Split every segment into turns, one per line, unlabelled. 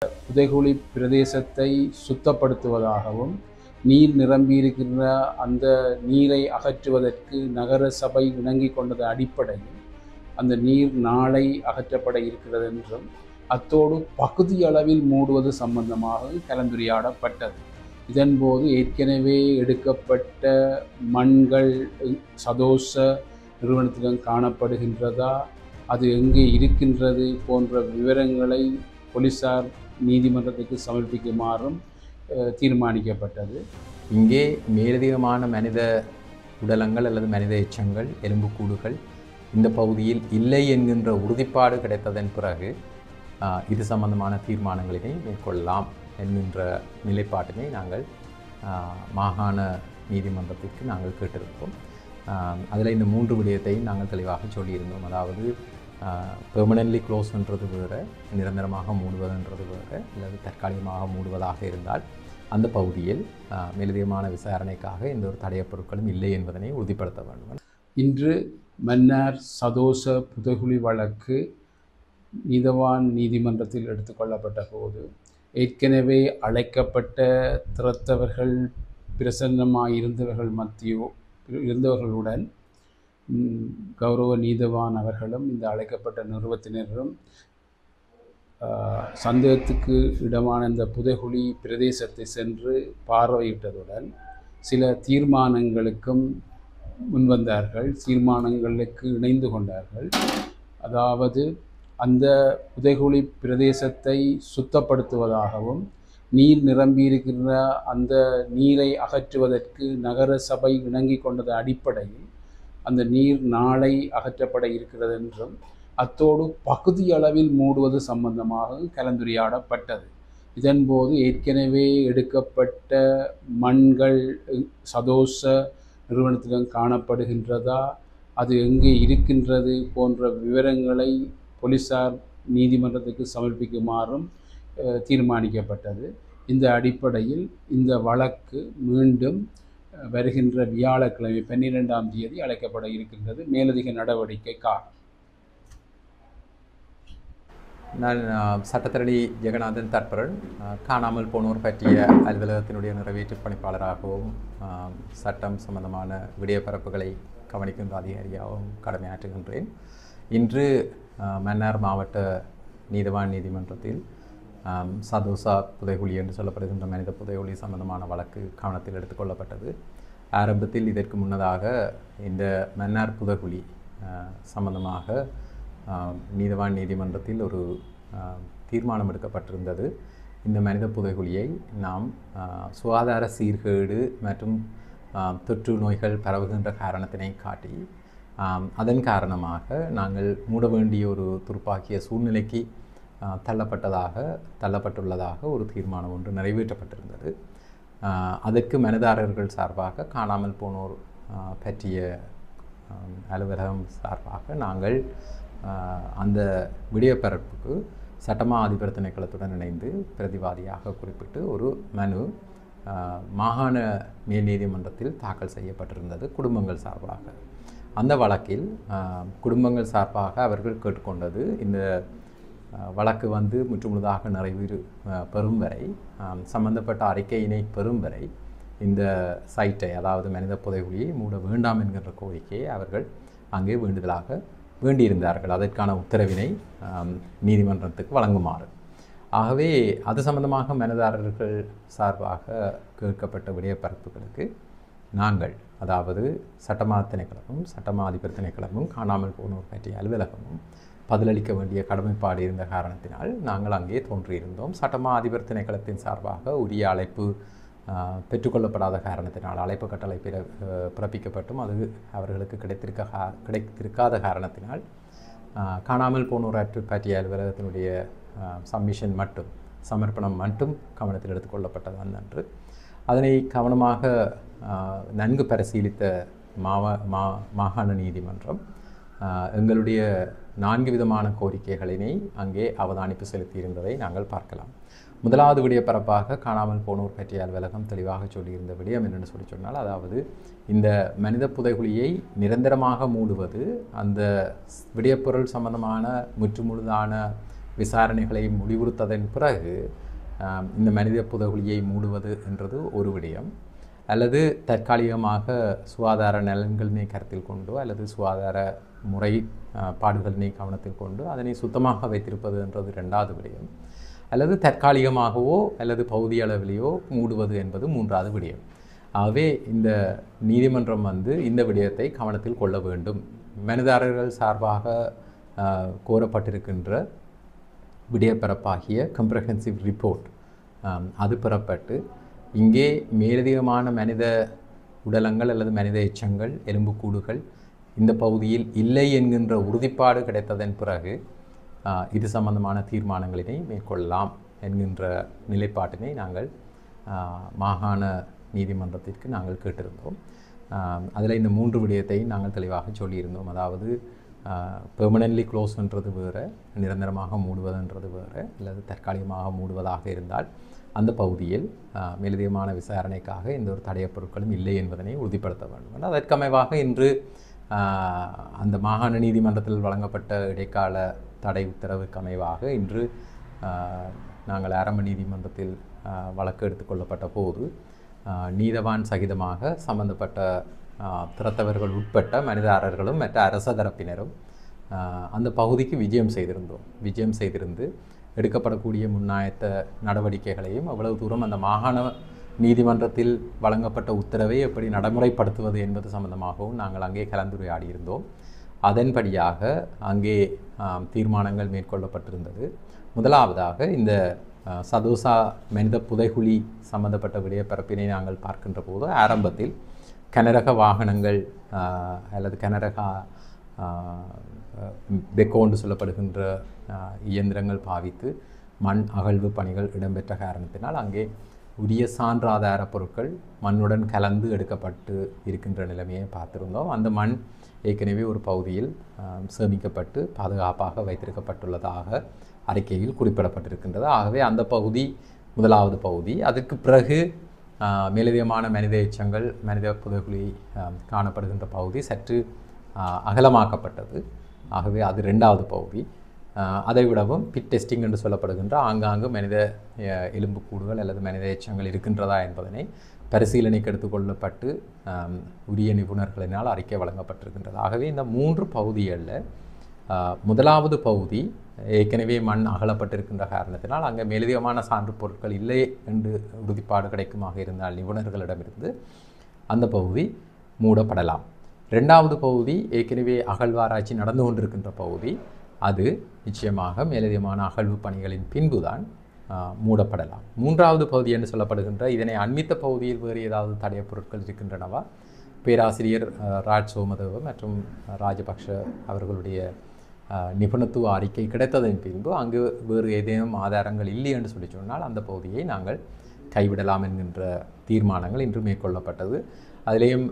புதைகுழி பிரதேசத்தை சுத்தப்படுத்துவதாகவும் நீர் நிரம்பியிருக்கின்ற அந்த நீரை அகற்றுவதற்கு நகர சபை இணங்கிக் கொண்டது அடிப்படையில் அந்த நீர் நாளை அகற்றப்பட இருக்கிறது என்றும் அத்தோடு பகுதி அளவில் மூடுவது சம்பந்தமாக கலந்துரையாடப்பட்டது. இதன்போது ஏற்கனவே எடுக்கப்பட்ட மண்கள் சதோச நிறுவனத்திடம் காணப்படுகின்றதா, அது எங்கே இருக்கின்றது போன்ற விவரங்களை போலீசார் நீதிமன்றத்துக்கு சமர்ப்பிக்குமாறும் தீர்மானிக்கப்பட்டது.
இங்கே மேலதிகமான மனித உடலங்கள் அல்லது மனித எச்சங்கள் எலும்புக்கூடுகள் இந்த பகுதியில் இல்லை என்கின்ற உறுதிப்பாடு கிடைத்ததன் பிறகு இது சம்பந்தமான தீர்மானங்களினை மேற்கொள்ளலாம் என்கின்ற நிலைப்பாட்டினை நாங்கள் மாகாண நீதிமன்றத்திற்கு நாங்கள் கேட்டிருந்தோம். அதில் இந்த 3 விடயத்தையும் நாங்கள் தெளிவாக சொல்லியிருந்தோம். அதாவது பெர்மனன்ட்லி க்ளோஸ்ன்றது வேறு, நிரந்தரமாக மூடுவதுன்றது வேறு, அல்லது தற்காலிகமாக மூடுவதாக இருந்தால் அந்த பகுதியில் மேலதிகமான விசாரணைக்காக எந்த ஒரு தடயப் பொருட்களும் இல்லை என்பதனை உறுதிப்படுத்த வேண்டும்.
இன்று மன்னார் சதோச புதைகுழி வழக்கு நீதவான் நீதிமன்றத்தில் எடுத்துக்கொள்ளப்பட்ட போது ஏற்கனவே அழைக்கப்பட்ட திறத்தவர்கள் பிரசன்னமாயிருந்தவர்கள் இருந்தவர்களுடன் கௌரவ நீதவான் அவர்களும் இந்த அழைக்கப்பட்ட நிறுவனத்தினரும் சந்தேகத்துக்கு இடமான இந்த புதைகுழி பிரதேசத்தை சென்று பார்வையிட்டதுடன் சில தீர்மானங்களுக்கும் முன்வந்தார்கள், தீர்மானங்களுக்கு இணைந்து கொண்டார்கள். அதாவது அந்த புதைகுழி பிரதேசத்தை சுத்தப்படுத்துவதாகவும் நீர் நிரம்பியிருக்கின்ற அந்த நீரை அகற்றுவதற்கு நகர சபை இணங்கிக் கொண்டது அடிப்படையில் அந்த நீர் நாளை அகற்றப்பட இருக்கிறது என்றும் அத்தோடு பகுதி அளவில் மூடுவது சம்பந்தமாக கலந்துரையாடப்பட்டது. இதன்போது ஏற்கனவே எடுக்கப்பட்ட மண்கள் சதோச நிறுவனத்திடம் காணப்படுகின்றதா, அது எங்கே இருக்கின்றது போன்ற விவரங்களை போலீசார் நீதிமன்றத்துக்கு சமர்ப்பிக்குமாறும் தீர்மானிக்கப்பட்டது. இந்த அடிப்படையில் இந்த வழக்கு மீண்டும் வருகின்ற வியாழக்கிழமை 12ஆம் தேதி அழைக்கப்பட இருக்கின்றது. மேலதிக நடவடிக்கைக்காக
நான் சட்டத்தரணி ஜெகநாதன் தற்பரன், காணாமல் போனோர் பற்றிய அலுவலகத்தினுடைய நிறைவேற்று பணிப்பாளராகவும் சட்டம் சம்பந்தமான விடயப்பரப்புகளை கவனிக்கின்ற அதிகாரியாகவும் கடமையாற்றுகின்றேன். இன்று மன்னார் மாவட்ட நீதவான் நீதிமன்றத்தில் சதோசா புதைகுழி என்று சொல்லப்படுகின்ற மனித புதைகுழி சம்பந்தமான வழக்கு கவனத்தில் எடுத்துக்கொள்ளப்பட்டது. ஆரம்பத்தில் இதற்கு முன்னதாக இந்த மன்னார் புதைகுழி சம்பந்தமாக நீதவான் நீதிமன்றத்தில் ஒரு தீர்மானம் எடுக்கப்பட்டிருந்தது. இந்த மனித புதைகுழியை நாம் சுகாதார சீர்கேடு மற்றும் தொற்று நோய்கள் பரவுகின்ற காரணத்தினை காட்டி அதன் காரணமாக நாங்கள் மூட வேண்டிய ஒரு துருப்பாக்கிய சூழ்நிலைக்கு தள்ளப்பட்டுள்ளதாக ஒரு தீர்மானம் ஒன்று நிறைவேற்றப்பட்டிருந்தது. அதற்கு மனுதாரர்கள் சார்பாக காணாமல் போனோர் பற்றிய அலுவலகம் சார்பாக நாங்கள் அந்த விடயப்பரப்புக்கு சட்டமா அதிபர் திணைக்களத்துடன் இணைந்து பிரதிவாதியாக குறிப்பிட்டு ஒரு மனு மாகாண மேல் நீதிமன்றத்தில் தாக்கல் செய்யப்பட்டிருந்தது குடும்பங்கள் சார்பாக. அந்த வழக்கில் குடும்பங்கள் சார்பாக அவர்கள் கேட்டுக்கொண்டது, இந்த வழக்கு முற்றுமுழுதாக நிறைவேறு பெறும் வரை, சம்பந்தப்பட்ட அறிக்கையினை பெறும் வரை இந்த சைட்டை, அதாவது மனித புதைகுழியை மூட வேண்டாம் என்கின்ற கோரிக்கையை அவர்கள் அங்கே வேண்டியிருந்தார்கள். அதற்கான உத்தரவினை நீதிமன்றத்துக்கு வழங்குமாறு. ஆகவே அது சம்பந்தமாக மனுதாரர்கள் சார்பாக கேட்கப்பட்ட விடயப்பரப்புகளுக்கு நாங்கள், அதாவது சட்டமா திணைக்களமும் சட்டமா அதிபர் திணைக்களமும் காணாமல் போனோர் பற்றிய அலுவலகமும் பதிலளிக்க வேண்டிய கடமைப்பாடு இருந்த காரணத்தினால் நாங்கள் அங்கே தோன்றியிருந்தோம். சட்டமா அதிபர் திணைக்களத்தின் சார்பாக உரிய அழைப்பு பெற்றுக்கொள்ளப்படாத காரணத்தினால், அழைப்பு கட்டளை பிறப்பிக்கப்பட்டும் அது அவர்களுக்கு கிடைத்திருக்காத காரணத்தினால் காணாமல் போனோர் பற்றிய அலுவலகத்தினுடைய சமர்ப்பணம் மட்டும் கவனத்தில் எடுத்துக்கொள்ளப்பட்டது. அன்று அதனை கவனமாக நன்கு பரிசீலித்த மாகாண நீதிமன்றம் எங்களுடைய 4 விதமான கோரிக்கைகளினை அங்கே அவதானிப்பு செலுத்தியிருந்ததை நாங்கள் பார்க்கலாம். முதலாவது விடயப்பரப்பாக காணாமல் போனோர் பற்றிய அலுவலகம் தெளிவாக சொல்லியிருந்த விடயம் என்னென்னு சொன்னால், அதாவது இந்த மனித புதைகுழியை நிரந்தரமாக மூடுவது, அந்த விடயப்பொருள் சம்பந்தமான முற்றுமுழுதான விசாரணைகளை முடிவுறுத்ததன் பிறகு இந்த மனித புதைகுழியை மூடுவது என்றது ஒரு விடயம், அல்லது தற்காலிகமாக சுகாதார நலன்களினை கருத்தில் கொண்டோ அல்லது சுகாதார முறை பாடுகளினை கவனத்தில் கொண்டு அதனை சுத்தமாக வைத்திருப்பது என்றது இரண்டாவது விடயம், அல்லது தற்காலிகமாகவோ அல்லது பகுதி அளவிலேயோ மூடுவது என்பது மூன்றாவது விடயம். ஆகவே இந்த நீதிமன்றம் இந்த விடயத்தை கவனத்தில் கொள்ள வேண்டும். மனுதாரர்கள் சார்பாக கோரப்பட்டிருக்கின்ற விடயப்பரப்பாகிய கம்ப்ரஹென்சிவ் ரிப்போர்ட் அது பெறப்பட்டு இங்கே மேலதிகமான மனித உடலங்கள் அல்லது மனித எச்சங்கள் எலும்புக்கூடுகள் இந்த பகுதியில் இல்லை என்கின்ற உறுதிப்பாடு கிடைத்ததன் பிறகு இது சம்பந்தமான தீர்மானங்களினை மேற்கொள்ளலாம் என்கின்ற நிலைப்பாட்டினை நாங்கள் மாகாண நீதிமன்றத்திற்கு நாங்கள் கேட்டிருந்தோம். அதில் இந்த மூன்று விடயத்தை நாங்கள் தெளிவாக சொல்லியிருந்தோம். அதாவது பெர்மனன்ட்லி க்ளோஸ்ன்றது வேறு, நிரந்தரமாக மூடுவதுன்றது வேறு, அல்லது தற்காலிகமாக மூடுவதாக இருந்தால் அந்த பகுதியில் மேலதிகமான விசாரணைக்காக எந்த ஒரு தடயப் பொருட்களும் இல்லை என்பதனை உறுதிப்படுத்த வேண்டும். அதற்கமைவாக இன்று அந்த மாகாண நீதிமன்றத்தில் வழங்கப்பட்ட இடைக்கால தடை உத்தரவுக்கு அமைவாக இன்று நாங்கள் ஆரம்ப நீதிமன்றத்தில் வழக்கு எடுத்துக்கொள்ளப்பட்ட போது நீதவான் சகிதமாக சம்பந்தப்பட்ட திறத்தவர்கள் உட்பட்ட மனிதாரர்களும் மற்ற அரச தரப்பினரும் அந்த பகுதிக்கு விஜயம் செய்திருந்து எடுக்கப்படக்கூடிய முன்னாயத்த நடவடிக்கைகளையும் அவ்வளவு தூரம் அந்த மாகாண நீதிமன்றத்தில் வழங்கப்பட்ட உத்தரவை எப்படி நடைமுறைப்படுத்துவது என்பது சம்பந்தமாகவும் நாங்கள் அங்கே கலந்துரையாடியிருந்தோம். அதன்படியாக அங்கே தீர்மானங்கள் மேற்கொள்ளப்பட்டிருந்தது. முதலாவதாக இந்த சதோசா மனித புதைகுழி சம்பந்தப்பட்ட விடயப்பரப்பினை நாங்கள் பார்க்கின்ற போது ஆரம்பத்தில் கனரக வாகனங்கள் அல்லது கனரக பெக்கோண்டு சொல்லப்படுகின்ற இயந்திரங்கள் பாவித்து மண் அகழ்வு பணிகள் இடம்பெற்ற காரணத்தினால் அங்கே உரிய சான்றாதார பொருட்கள் மண்ணுடன் கலந்து எடுக்கப்பட்டு இருக்கின்ற நிலைமையை பார்த்திருந்தோம். அந்த மண் ஏற்கனவே ஒரு பகுதியில் சேமிக்கப்பட்டு பாதுகாப்பாக வைத்திருக்கப்பட்டுள்ளதாக அறிக்கையில் குறிப்பிடப்பட்டிருக்கின்றது. ஆகவே அந்த பகுதி முதலாவது பகுதி. அதற்கு பிறகு மேலதிகமான மனித எச்சங்கள் மனித புதைகுழி காணப்படுகின்ற பகுதி சற்று அகலமாக்கப்பட்டது. ஆகவே அது இரண்டாவது பகுதி. அதை விடவும் பிட் டெஸ்டிங் என்று சொல்லப்படுகின்ற ஆங்காங்கு மனித எலும்புக்கூடுகள் அல்லது மனித எச்சங்கள் இருக்கின்றதா என்பதனை பரிசீலனைக்கு எடுத்துக்கொள்ளப்பட்டு உரிய நிபுணர்களினால் அறிக்கை வழங்கப்பட்டிருக்கின்றது. ஆகவே இந்த மூன்று பகுதிகளில் முதலாவது பகுதி ஏற்கனவே மண் அகலப்பட்டிருக்கின்ற காரணத்தினால் அங்கே மேலதிகமான சான்று பொருட்கள் இல்லை என்று உறுதிப்பாடு கிடைக்குமாக இருந்தால் நிபுணர்களிடமிருந்து அந்த பகுதி மூடப்படலாம். இரண்டாவது பகுதி ஏற்கனவே அகழ்வாராய்ச்சி நடந்து கொண்டிருக்கின்ற பகுதி. அது நிச்சயமாக மேலதிகமான அகழ்வு பணிகளின் பின்புதான் மூடப்படலாம். மூன்றாவது பகுதி என்று சொல்லப்படுகின்ற இதனை அண்மித்த பகுதியில் வேறு ஏதாவது தடயப் பொருட்கள் இருக்கின்றனவா? பேராசிரியர் ராஜ் சோமதேவ மற்றும் ராஜபக்ஷ அவர்களுடைய நிபுணத்துவ அறிக்கை கிடைத்ததன் பின்பு அங்கு வேறு ஏதேனும் ஆதாரங்கள் இல்லை என்று சொல்லி சொன்னால் அந்த பகுதியை நாங்கள் கைவிடலாம் என்கின்ற தீர்மானங்கள் இன்று மேற்கொள்ளப்பட்டது. அதிலேயும்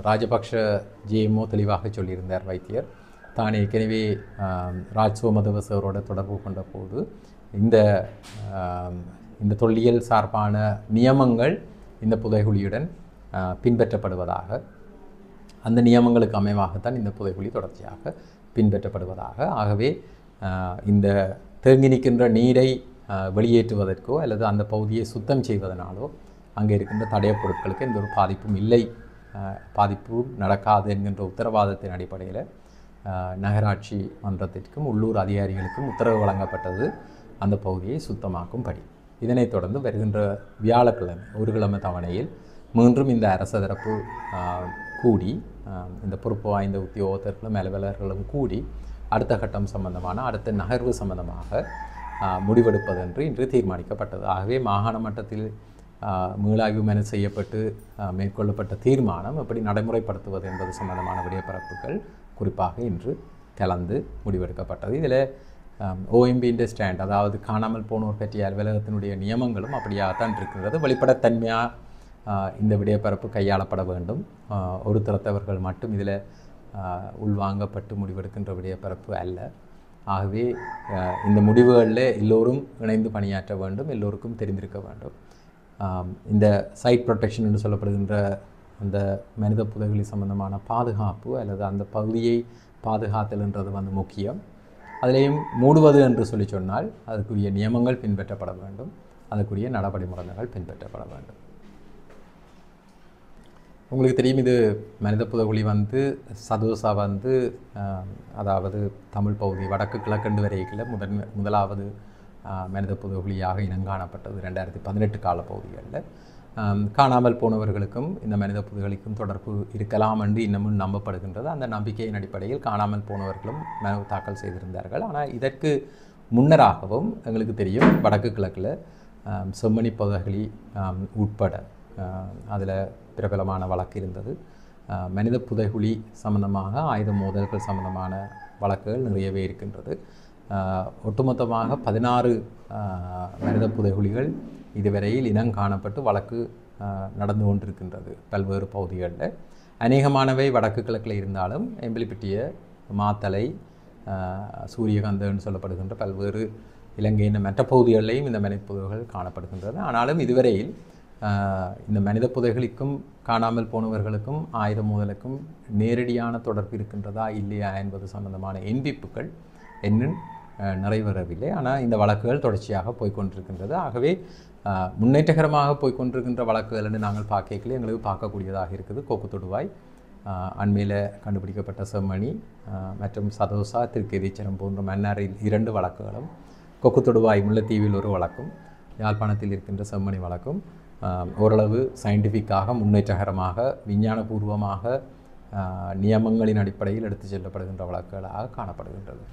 ராஜபக்ஷ ஜேஎம்ஓ தெளிவாக சொல்லியிருந்தார். வைத்தியர் தான் ஏற்கனவே ராஜ் சோமதேவ சாரோட தொடர்பு கொண்ட போது இந்த தொல்லியல் சார்பான நியமங்கள் இந்த புதைகுழியுடன் பின்பற்றப்படுவதாக, அந்த நியமங்களுக்கு அமைவாகத்தான் இந்த புதைகுழி தொடர்ச்சியாக பின்பற்றப்படுவதாக, ஆகவே இந்த தேங்கி நிற்கின்ற நீரை வெளியேற்றுவதற்கோ அல்லது அந்த பகுதியை சுத்தம் செய்வதனாலோ அங்கே இருக்கின்ற தடயப் பொருட்களுக்கு எந்த ஒரு பாதிப்பும் இல்லை, பாதிப்பும் நடக்காது என்கின்ற உத்தரவாதத்தின் அடிப்படையில் நகராட்சி மன்றத்திற்கும் உள்ளூர் அதிகாரிகளுக்கும் உத்தரவு வழங்கப்பட்டது அந்த பகுதியை சுத்தமாக்கும்படி. இதனைத் தொடர்ந்து வருகின்ற வியாழக்கிழமை ஒரு கிழமை தவணையில் மீண்டும் இந்த அரச தரப்பு கூடி இந்த பொறுப்பு வாய்ந்த உத்தியோகத்தர்களும் அலுவலர்களும் கூடி அடுத்த கட்டம் சம்பந்தமான அடுத்த நகர்வு சம்பந்தமாக முடிவெடுப்பதென்று இன்று தீர்மானிக்கப்பட்டது. ஆகவே மாகாண மட்டத்தில் மீளாய்வு மனு செய்யப்பட்டு மேற்கொள்ளப்பட்ட தீர்மானம் எப்படி நடைமுறைப்படுத்துவது என்பது சம்பந்தமான விடயப்பரப்புகள் குறிப்பாக இன்று கலந்து முடிவெடுக்கப்பட்டது. இதில் ஓஎம்பின்ற ஸ்டாண்ட், அதாவது காணாமல் போனோர் பற்றிய அலுவலகத்தினுடைய நியமங்களும் அப்படியாகத்தான் இருக்கின்றது. வெளிப்படைத்தன்மையாக இந்த விடயப்பரப்பு கையாளப்பட வேண்டும். ஒரு தரத்தவர்கள் மட்டும் இதில் உள்வாங்கப்பட்டு முடிவெடுக்கின்ற விடயப்பரப்பு அல்ல. ஆகவே இந்த முடிவுகளில் எல்லோரும் இணைந்து பணியாற்ற வேண்டும், எல்லோருக்கும் தெரிந்திருக்க வேண்டும். இந்த சைட் ப்ரொடெக்ஷன் என்று சொல்லப்படுகின்ற அந்த மனித புதைகுழி சம்பந்தமான பாதுகாப்பு அல்லது அந்த பகுதியை பாதுகாத்தல் என்றது முக்கியம். அதிலேயும் மூடுவது என்று சொல்லி சொன்னால் அதற்குரிய நியமங்கள் பின்பற்றப்பட வேண்டும், அதற்குரிய நடவடிமுறைகள் பின்பற்றப்பட வேண்டும். உங்களுக்கு தெரியும், இது மனித புதைகுழி வந்து சதோசா வந்து அதாவது தமிழ் பகுதி வடக்கு கிழக்கண்டு வரையில் முதலாவது மனித புதைகுழியாக இனங்காணப்பட்டது 2018 காலப்பகுதிகளில். காணாமல் போனவர்களுக்கும் இந்த மனித புதைகுழிக்கும் தொடர்பு இருக்கலாம் என்று இன்னமும் நம்பப்படுகின்றது. அந்த நம்பிக்கையின் அடிப்படையில் காணாமல் போனவர்களும் மனு தாக்கல் செய்திருந்தார்கள். ஆனால் இதற்கு முன்னராகவும் எங்களுக்கு தெரியும், வடக்கு கிழக்கில் செம்மணி புதைகுழி உட்பட அதில் பிரபலமான வழக்கு இருந்தது. மனித புதைகுழி சம்பந்தமாக ஆயுத மோதல்கள் சம்பந்தமான வழக்குகள் நிறையவே இருக்கின்றது. ஒட்டுமொத்தமாக 16 மனித புதைகுழிகள் இதுவரையில் இனம் காணப்பட்டு வழக்கு நடந்து கொண்டிருக்கின்றது பல்வேறு பகுதிகளில். அநேகமானவை வடக்கு கிழக்கில் இருந்தாலும் எம்பிலிப்பிட்டிய, மாத்தளை, சூரியகாந்தன்னு சொல்லப்படுகின்ற பல்வேறு இலங்கையின் மற்ற பகுதிகளிலையும் இந்த மனித புதைகுழிகள் காணப்படுகின்றது. ஆனாலும் இதுவரையில் இந்த மனித புதைகுழிக்கும் காணாமல் போனவர்களுக்கும் ஆயுத மோதலுக்கும் நேரடியான தொடர்பு இருக்கின்றதா இல்லையா என்பது சம்பந்தமான எண்பிப்புகள் இன்னும் நிறைவேறவில்லை. ஆனால் இந்த வழக்குகள் தொடர்ச்சியாக போய்கொண்டிருக்கின்றது. ஆகவே முன்னேற்றகரமாக போய்கொண்டிருக்கின்ற வழக்குகள் என்று நாங்கள் பார்க்கல எங்களுக்கு பார்க்கக்கூடியதாக இருக்குது. கொக்கு தொடுவாய், அண்மையில் கண்டுபிடிக்கப்பட்ட செம்மணி மற்றும் சதோசா, திருக்கேதீச்சரம் போன்ற மன்னாரில் 2 வழக்குகளும், கொக்கு தொடுவாய் முல்லைத்தீவில் ஒரு வழக்கும், யாழ்ப்பாணத்தில் இருக்கின்ற செம்மணி வழக்கும் ஓரளவு சயின்டிஃபிக்காக முன்னேற்றகரமாக விஞ்ஞானபூர்வமாக நியமங்களின் அடிப்படையில் எடுத்து செல்லப்படுகின்ற வழக்குகளாக காணப்படுகின்றது.